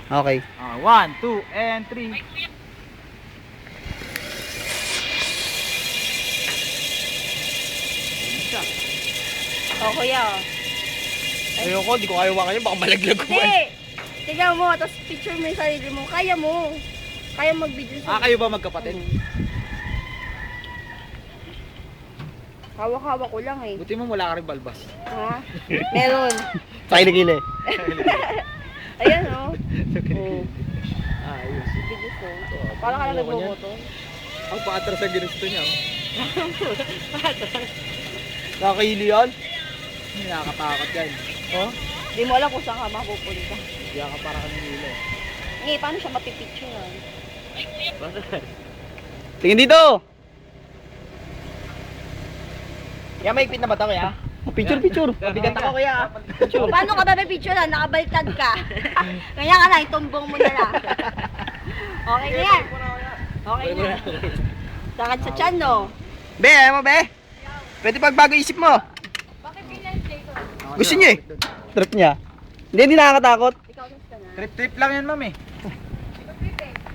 Okay. 1, 2, and 3. O, kuya, o. Ayoko, di ko kaya wakan yun. Baka malaglag ko. Hindi! Tignan mo, tapos picture mo yung sarili mo. Kaya mo. Kaya mag-video sa... Kayo ba magkapatid? Hawak-hawak ko lang eh. Buti mo wala ka rin balbas. Ha? Meron. Sa kilikili. Ayan o. Ayos. Video ko. Parang ka lang nagboboto. Ang paatras sa ginusto niya. Nakakahili yan. Hindi nakakatakot yan. Oh? Hindi mo alam kung saan ka mapupunta. Kaya ka para kang nila. Ngayon, paano siya mapipicturean? Tingin dito! Kaya may ipit na ba ito kaya? Picture. Mabigat ako kaya. O, paano ka ba mapipicturean? Nakabaltad ka. Kaya ka na, itumbong mo na lang. Okay na yan. Okay na. Sakit sa tiyan, no? Be, ayaw mo be? Pwede pagbago isip mo. Bakit kailan dito? Gusto niya eh. Trip niya. Hindi nakakatakot. Ikaw gusto na. Trip-trip lang yan, ma'am eh.